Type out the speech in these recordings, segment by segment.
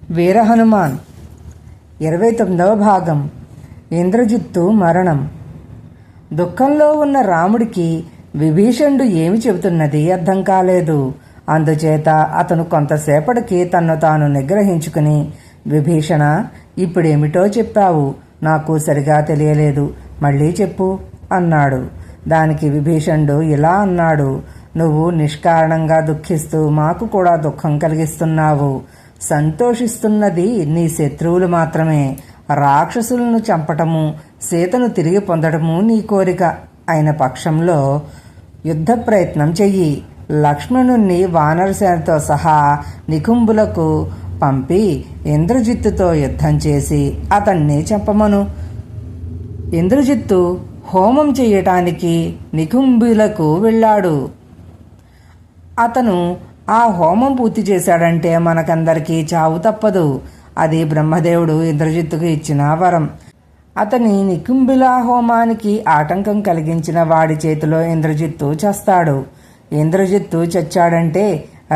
వీరహనుమాన్ 29వ భాగం. ఇంద్రజిత్తు మరణం. దుఃఖంలో ఉన్న రాముడికి విభీషణుడు ఏమి చెబుతున్నది అర్థం కాలేదు. అందుచేత అతను కొంతసేపటికి తన్ను తాను నిగ్రహించుకుని, విభీషణ, ఇప్పుడేమిటో చెప్పావు, నాకు సరిగా తెలియలేదు, మళ్ళీ చెప్పు అన్నాడు. దానికి విభీషణుడు ఇలా అన్నాడు: నువ్వు నిష్కారణంగా దుఃఖిస్తూ మాకు కూడా దుఃఖం కలిగిస్తున్నావు. సంతోషిస్తున్నది నీ శత్రువులు మాత్రమే. రాక్షసులను చంపటము, సీతను తిరిగి పొందడము నీ కోరిక అయిన పక్షంలో యుద్ధ ప్రయత్నం చెయ్యి. లక్ష్మణుణ్ణి వానరసేనతో సహా నికుంభులకు పంపి ఇంద్రజిత్తుతో యుద్ధం చేసి అతన్ని చంపమను. ఇంద్రజిత్తు హోమం చెయ్యటానికి నికుంభులకు వెళ్ళాడు. అతను ఆ హోమం పూర్తి చేశాడంటే మనకందరికీ చావు తప్పదు. అది బ్రహ్మదేవుడు ఇంద్రజిత్తుకు ఇచ్చిన వరం. అతని నికుంభిల హోమానికి ఆటంకం కలిగించిన వాడి చేతిలో ఇంద్రజిత్తు చస్తాడు. ఇంద్రజిత్తు చచ్చాడంటే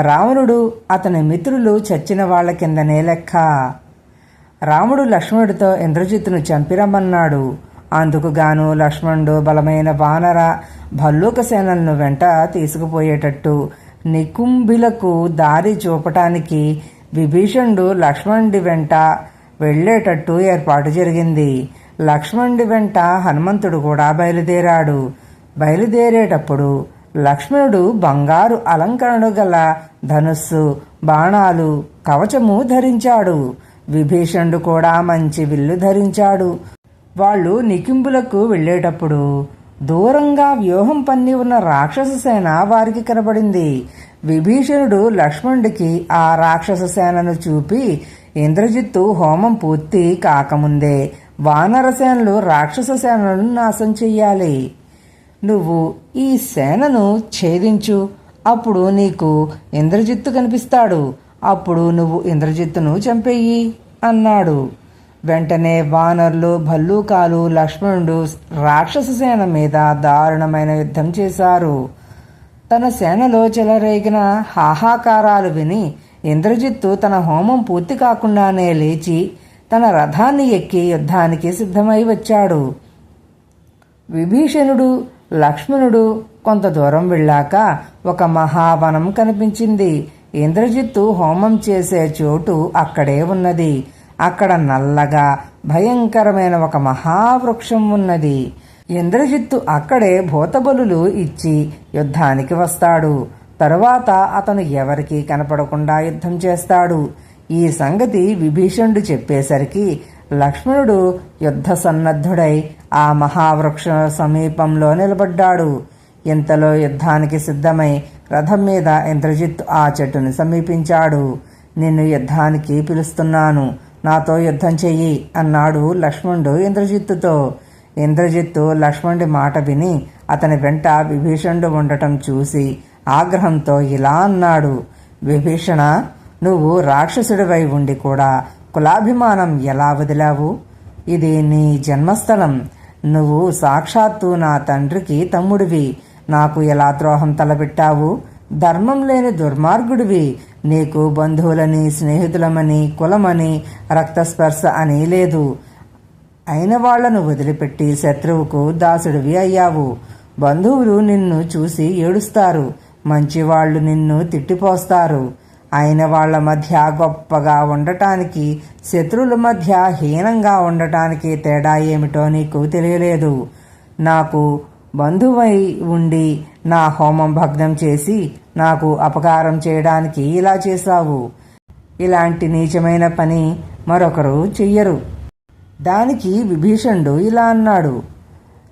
రావణుడు, అతని మిత్రులు చచ్చిన వాళ్ల కిందనే లెక్క. రాముడు లక్ష్మణుడితో ఇంద్రజిత్తును చంపిరమ్మన్నాడు. అందుకుగాను లక్ష్మణుడు బలమైన వానర భల్లూక సేనలను వెంట తీసుకుపోయేటట్టు నికుంభిలకు దారి చూపటానికి విభీషణుడు లక్ష్మణుడి వెంట వెళ్లేటట్టు ఏర్పాటు జరిగింది. లక్ష్మణుడి వెంట హనుమంతుడు కూడా బయలుదేరాడు. బయలుదేరేటప్పుడు లక్ష్మణుడు బంగారు అలంకరణలు గల ధనుస్సు, బాణాలు, కవచము ధరించాడు. విభీషణుడు కూడా మంచి విల్లు ధరించాడు. వాళ్ళు నికుంభులకు వెళ్లేటప్పుడు దూరంగా వ్యూహం పన్ని ఉన్న రాక్షస సేన వారికి కనబడింది. విభీషణుడు లక్ష్మణుడికి ఆ రాక్షస సేనను చూపి, ఇంద్రజిత్తు హోమం పూర్తి కాకముందే వానరసేనలు రాక్షస సేనలను నాశనం చెయ్యాలి. నువ్వు ఈ సేనను ఛేదించు, అప్పుడు నీకు ఇంద్రజిత్తు కనిపిస్తాడు. అప్పుడు నువ్వు ఇంద్రజిత్తును చంపేయి అన్నాడు. వెంటనే వానరులు, భల్లూకాలు, లక్ష్మణుడు రాక్షస సేన మీద దారుణమైన యుద్ధం చేశారు. తన సేనలో చెలరేగిన హాహాకారాలు విని ఇంద్రజిత్తు తన హోమం పూర్తి కాకుండానే లేచి తన రథాన్ని ఎక్కి యుద్ధానికి సిద్ధమై వచ్చాడు. విభీషణుడు, లక్ష్మణుడు కొంత దూరం వెళ్ళాక ఒక మహావనం కనిపించింది. ఇంద్రజిత్తు హోమం చేసే చోటు అక్కడే ఉన్నది. అక్కడ నల్లగా భయంకరమైన ఒక మహావృక్షం ఉన్నది. ఇంద్రజిత్తు అక్కడే భూతబలులు ఇచ్చి యుద్ధానికి వస్తాడు. తరువాత అతను ఎవరికీ కనపడకుండా యుద్ధం చేస్తాడు. ఈ సంగతి విభీషణుడు చెప్పేసరికి లక్ష్మణుడు యుద్ధ సన్నద్ధుడై ఆ మహావృక్ష సమీపంలో నిలబడ్డాడు. ఇంతలో యుద్ధానికి సిద్ధమై రథం మీద ఇంద్రజిత్తు ఆ చెట్టును సమీపించాడు. నిన్ను యుద్ధానికి పిలుస్తున్నాను, నాతో యుద్ధం చెయ్యి అన్నాడు లక్ష్మణుడు ఇంద్రజిత్తుతో. ఇంద్రజిత్తు లక్ష్మణుడి మాట విని అతని వెంట విభీషణుడు ఉండటం చూసి ఆగ్రహంతో ఇలా అన్నాడు: విభీషణ, నువ్వు రాక్షసుడివై ఉండి కూడా కులాభిమానం ఎలా వదిలావు? ఇది నీ జన్మస్థలం. నువ్వు సాక్షాత్తు నా తండ్రికి తమ్ముడివి. నాకు ఎలా ద్రోహం తలపెట్టావు? ధర్మం లేని దుర్మార్గుడివి. నీకు బంధువులని, స్నేహితులమని, కులమని, రక్తస్పర్శ అని లేదు. అయిన వాళ్లను వదిలిపెట్టి శత్రువుకు దాసుడివి అయ్యావు. బంధువులు నిన్ను చూసి ఏడుస్తారు, మంచివాళ్లు నిన్ను తిట్టిపోస్తారు. అయిన వాళ్ల మధ్య గొప్పగా ఉండటానికి, శత్రువుల మధ్య హీనంగా ఉండటానికి తేడా ఏమిటో నీకు తెలియలేదు. నాకు బంధువై ఉండి నా హోమం భగ్నం చేసి నాకు అపకారం చేయడానికి ఇలా చేశావు. ఇలాంటి నీచమైన పని మరొకరు చెయ్యరు. దానికి విభీషణుడు ఇలా అన్నాడు: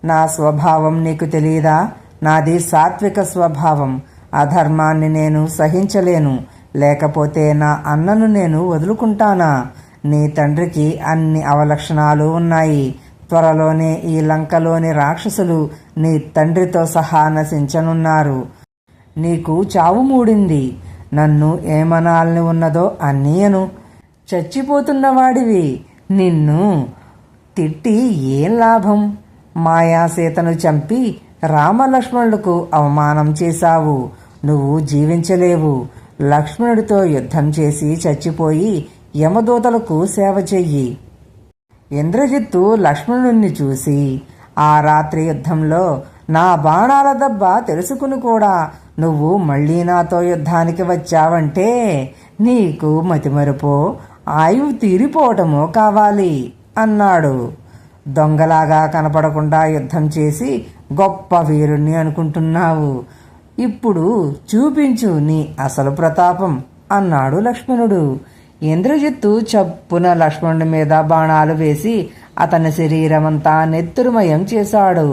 నా స్వభావం నీకు తెలియదా? నాది సాత్విక స్వభావం. అధర్మాన్ని నేను సహించలేను. లేకపోతే నా అన్నను నేను వదులుకుంటానా? నీ తండ్రికి అన్ని అవలక్షణాలు ఉన్నాయి. త్వరలోనే ఈ లంకలోని రాక్షసులు నీ తండ్రితో సహా నశించనున్నారు. నీకు చావు మూడింది. నన్ను ఏమనాలని ఉన్నదో అన్నీయను. చచ్చిపోతున్నవాడివి. నిన్ను తిట్టి ఏం లాభం? మాయాసీతను చంపి రామలక్ష్మణులకు అవమానం చేశావు. నువ్వు జీవించలేవు. లక్ష్మణుడితో యుద్ధం చేసి చచ్చిపోయి యమదూతలకు సేవ చెయ్యి. ఇంద్రజిత్తు లక్ష్మణుణ్ణి చూసి, ఆ రాత్రి యుద్ధంలో నా బాణాల దెబ్బ తెలుసుకుని కూడా నువ్వు మళ్ళీ నాతో యుద్ధానికి వచ్చావంటే నీకు మతిమరుపో ఆయువు తీరిపోవటమో కావాలి అన్నాడు. దొంగలాగా కనపడకుండా యుద్ధం చేసి గొప్ప వీరుణ్ణి అనుకుంటున్నావు, ఇప్పుడు చూపించు నీ అసలు ప్రతాపం అన్నాడు లక్ష్మణుడు. ఇంద్రజిత్తు చప్పున లక్ష్మణుడి మీద బాణాలు వేసి అతని శరీరమంతా నెత్తురుమయం చేశాడు.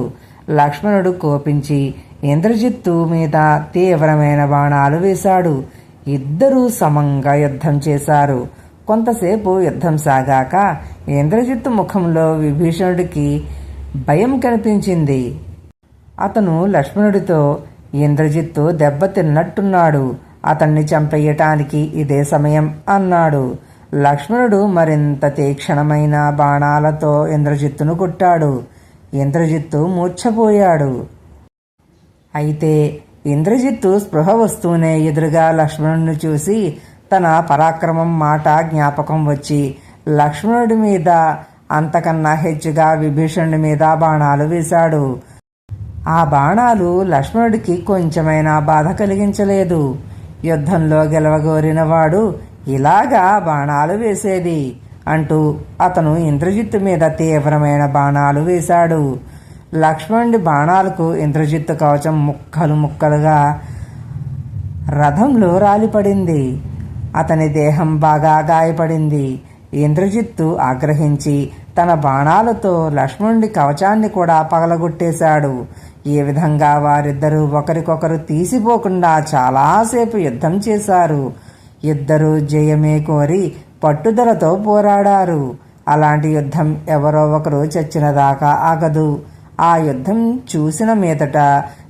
లక్ష్మణుడు కోపించి ఇంద్రజిత్తు మీద తీవ్రమైన బాణాలు వేశాడు. ఇద్దరూ సమంగా యుద్ధం చేశారు. కొంతసేపు యుద్ధం సాగాక ఇంద్రజిత్తు ముఖంలో విభీషణుడికి భయం కనిపించింది. అతను లక్ష్మణుడితో, ఇంద్రజిత్తు దెబ్బతిన్నట్టున్నాడు, అతన్ని చంపేయటానికి ఇదే సమయం అన్నాడు. లక్ష్మణుడు మరింత తీక్షణమైన బాణాలతో ఇంద్రజిత్తును కొట్టాడు. ఇంద్రజిత్తు మూర్ఛపోయాడు. అయితే ఇంద్రజిత్తు స్పృహ వస్తూనే ఎదురుగా లక్ష్మణుడిని చూసి తన పరాక్రమం మాట జ్ఞాపకం వచ్చి లక్ష్మణుడి మీద అంతకన్నా హెచ్చుగా విభీషణుడి మీద బాణాలు వేశాడు. ఆ బాణాలు లక్ష్మణుడికి కొంచెమైనా బాధ కలిగించలేదు. యుద్ధంలో గెలవగోరిన వాడు ఇలాగా బాణాలు వేసేది అంటూ అతను ఇంద్రజిత్తు మీద తీవ్రమైన బాణాలు వేశాడు. లక్ష్మణుడి బాణాలకు ఇంద్రజిత్తు కవచం ముక్కలు ముక్కలుగా రథంలో రాలిపడింది. అతని దేహం బాగా గాయపడింది. ఇంద్రజిత్తు ఆగ్రహించి తన బాణాలతో లక్ష్మణుడి కవచాన్ని కూడా పగలగొట్టేశాడు. ఈ విధంగా వారిద్దరూ ఒకరికొకరు తీసిపోకుండా చాలాసేపు యుద్ధం చేశారు. ఇద్దరూ జయమే కోరి పట్టుదలతో పోరాడారు. అలాంటి యుద్ధం ఎవరో ఒకరు చచ్చినదాకా ఆగదు. ఆ యుద్ధం చూసిన మీదట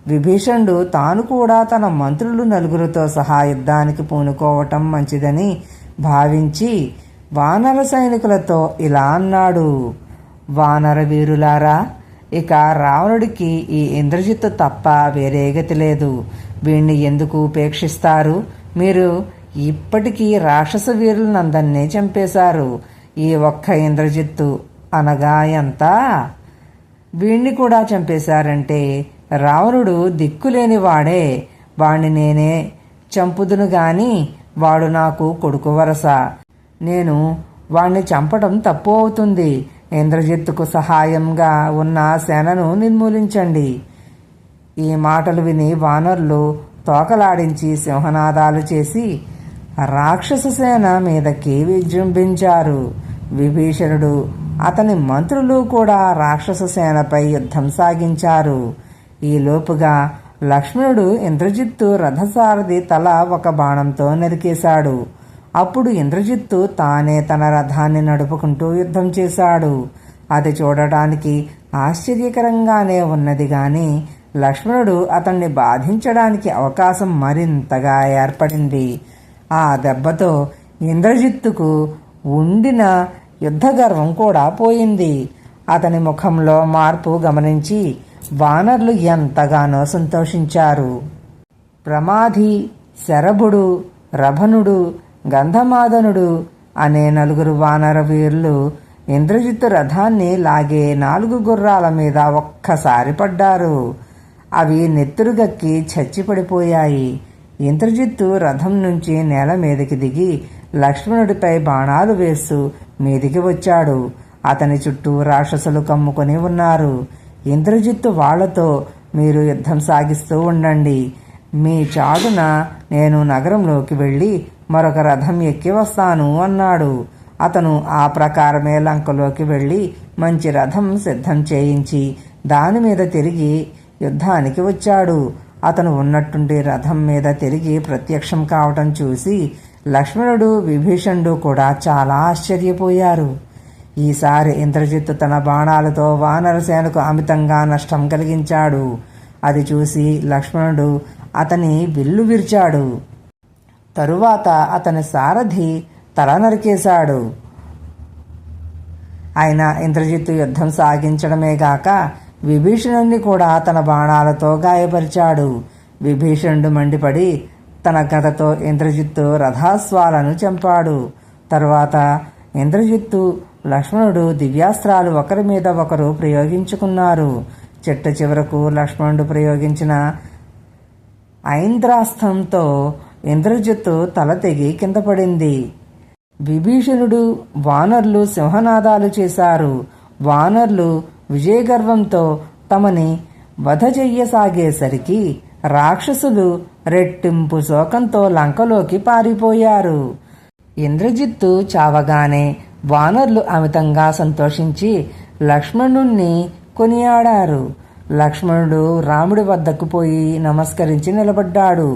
విభీషణుడు తాను కూడా తన మంత్రులు నలుగురితో సహా యుద్ధానికి పూనుకోవటం మంచిదని భావించి వానర సైనికులతో ఇలా అన్నాడు: వానర వీరులారా, ఇక రావణుడికి ఈ ఇంద్రజిత్తు తప్ప వేరే గతి లేదు. వీణ్ణి ఎందుకు ఉపేక్షిస్తారు? మీరు ఇప్పటికీ రాక్షస వీరులనందరినీ చంపేశారు. ఈ ఒక్క ఇంద్రజిత్తు అనగా ఎంత? వీణ్ణి కూడా చంపేశారంటే రావణుడు దిక్కులేని వాడే. వాణ్ణి నేనే చంపుదును గాని వాడు నాకు కొడుకు వరస. నేను వాణ్ణి చంపటం తప్పు అవుతుంది. ఇంద్రజిత్తుకు సహాయంగా ఉన్న సేనను నిర్మూలించండి. ఈ మాటలు విని వానరులు తోకలాడించి సింహనాదాలు చేసి రాక్షస సేన మీదకి విజృంభించారు. విభీషణుడు అతని మంత్రులు కూడా రాక్షస సేనపై యుద్ధం సాగించారు. ఈలోపుగా లక్ష్మణుడు ఇంద్రజిత్తు రథసారథి తల ఒక బాణంతో నరికేశాడు. అప్పుడు ఇంద్రజిత్తు తానే తన రథాన్ని నడుపుకుంటూ యుద్ధం చేశాడు. అది చూడటానికి ఆశ్చర్యకరంగానే ఉన్నది గాని లక్ష్మణుడు అతన్ని బాధించడానికి అవకాశం మరింతగా ఏర్పడింది. ఆ దెబ్బతో ఇంద్రజిత్తుకు ఉండిన యుద్ధగర్వం కూడా పోయింది. అతని ముఖంలో మార్పు గమనించి వానరులు ఎంతగానో సంతోషించారు. ప్రమాధి, శరభుడు, రభనుడు, గంధమాదనుడు అనే నలుగురు వానర వీరులు ఇంద్రజిత్తు రథాన్ని లాగే 4 గుర్రాల మీద ఒక్కసారి పడ్డారు. అవి నెత్తురుగక్కి చచ్చిపడిపోయాయి. ఇంద్రజిత్తు రథం నుంచి నేల మీదకి దిగి లక్ష్మణుడిపై బాణాలు వేస్తూ మీదికి వచ్చాడు. అతని చుట్టూ రాక్షసులు కమ్ముకొని ఉన్నారు. ఇంద్రజిత్తు వాళ్లతో, మీరు యుద్ధం సాగిస్తూ ఉండండి. మీ చాటున నేను నగరంలోకి వెళ్ళి మరొక రథం ఎక్కి వస్తాను అన్నాడు. అతను ఆ ప్రకారమే లంకలోకి వెళ్ళి మంచి రథం సిద్ధం చేయించి దాని మీద తిరిగి యుద్ధానికి వచ్చాడు. అతను ఉన్నట్టుండి రథం మీద తిరిగి ప్రత్యక్షం కావటం చూసి లక్ష్మణుడు, విభీషణుడు కూడా చాలా ఆశ్చర్యపోయారు. ఈసారి ఇంద్రజిత్తు తన బాణాలతో వానరసేనకు అమితంగా నష్టం కలిగించాడు. అది చూసి లక్ష్మణుడు అతని విల్లు విరిచాడు. తరువాత అతని సారథి తల నరికేశాడు. అయినా ఇంద్రజిత్తు యుద్ధం సాగించడమే గాక విభీషణుడిని కూడా తన బాణాలతో గాయపరిచాడు. విభీషణుడు మండిపడి తన గదతో ఇంద్రజిత్తు రథాస్వాలను చంపాడు. తర్వాత ఇంద్రజిత్తు లక్ష్మణుడు దివ్యాస్త్రాలు ఒకరి మీద ఒకరు ప్రయోగించుకున్నారు. చిట్ట చివరకు లక్ష్మణుడు ప్రయోగించిన ఐంద్రాస్త్రంతో ఇంద్రజిత్తు తల తెగి కింద పడింది. విభీషణుడు వానర్లు సింహనాదాలు చేశారు. వానర్లు విజయగర్వంతో తమని వధ చెయ్యసాగేసరికి రాక్షసులు రెట్టింపు శోకంతో లంకలోకి పారిపోయారు. ఇంద్రజిత్తు చావగానే వానర్లు అమితంగా సంతోషించి లక్ష్మణుణ్ణి కొనియాడారు. లక్ష్మణుడు రాముడి వద్దకు పోయి నమస్కరించి నిలబడ్డాడు.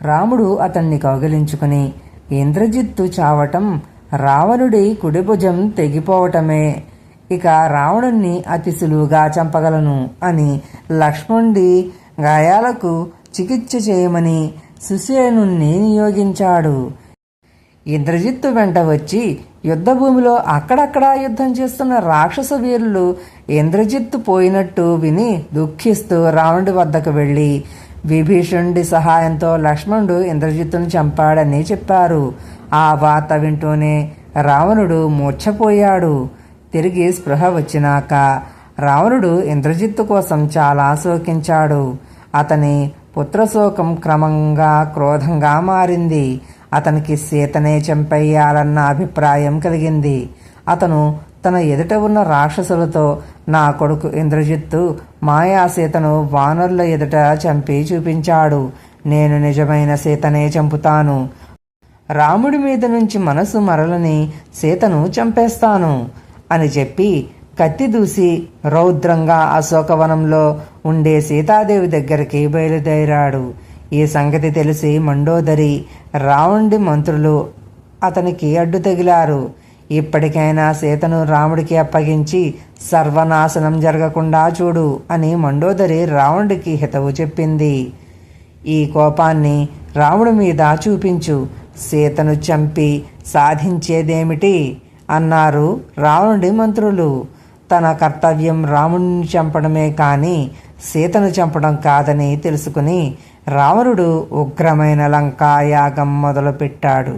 రాముడు అతన్ని కౌగిలించుకుని, ఇంద్రజిత్తు చావటం రావణుడి కుడిభుజం తెగిపోవటమే, ఇక రావణుణ్ణి అతి సులువుగా చంపగలను అని లక్ష్మణుడి గాయాలకు చికిత్స చేయమని సుసేనుణ్ణి నియోగించాడు. ఇంద్రజిత్తు వెంట వచ్చి యుద్ధభూమిలో అక్కడక్కడా యుద్ధం చేస్తున్న రాక్షస వీరులు ఇంద్రజిత్తు పోయినట్టు విని దుఃఖిస్తూ రావణుడి వద్దకు వెళ్ళి విభీషణుడి సహాయంతో లక్ష్మణుడు ఇంద్రజిత్తును చంపాడని చెప్పారు. ఆ వార్త వింటూనే రావణుడు మూర్ఛపోయాడు. తిరిగి స్పృహ వచ్చినాక రావణుడు ఇంద్రజిత్తు కోసం చాలా శోకించాడు. అతని పుత్రశోకం క్రమంగా క్రోధంగా మారింది. అతనికి సీతనే చంపేయాలన్న అభిప్రాయం కలిగింది. అతను తన ఎదుట ఉన్న రాక్షసులతో, నా కొడుకు ఇంద్రజిత్తు మాయాసీతను వానరుల ఎదుట చంపి చూపించాడు. నేను నిజమైన సీతనే చంపుతాను. రాముడి మీద నుంచి మనసు మరలని సీతను చంపేస్తాను అని చెప్పి కత్తి దూసి రౌద్రంగా అశోకవనంలో ఉండే సీతాదేవి దగ్గరికి బయలుదేరాడు. ఈ సంగతి తెలిసి మండోదరి, రావణుడి మంత్రులు అతనికి అడ్డు తగిలారు. ఇప్పటికైనా సీతను రాముడికి అప్పగించి సర్వనాశనం జరగకుండా చూడు అని మండోదరి రావణుడికి హితవు చెప్పింది. ఈ కోపాన్ని రాముడి మీద చూపించు, సీతను చంపి సాధించేదేమిటి అన్నారు రావణుడి మంత్రులు. తన కర్తవ్యం రాముడిని చంపడమే కానీ సీతను చంపడం కాదని తెలుసుకుని రావణుడు ఉగ్రమైన లంకాయాగం మొదలుపెట్టాడు.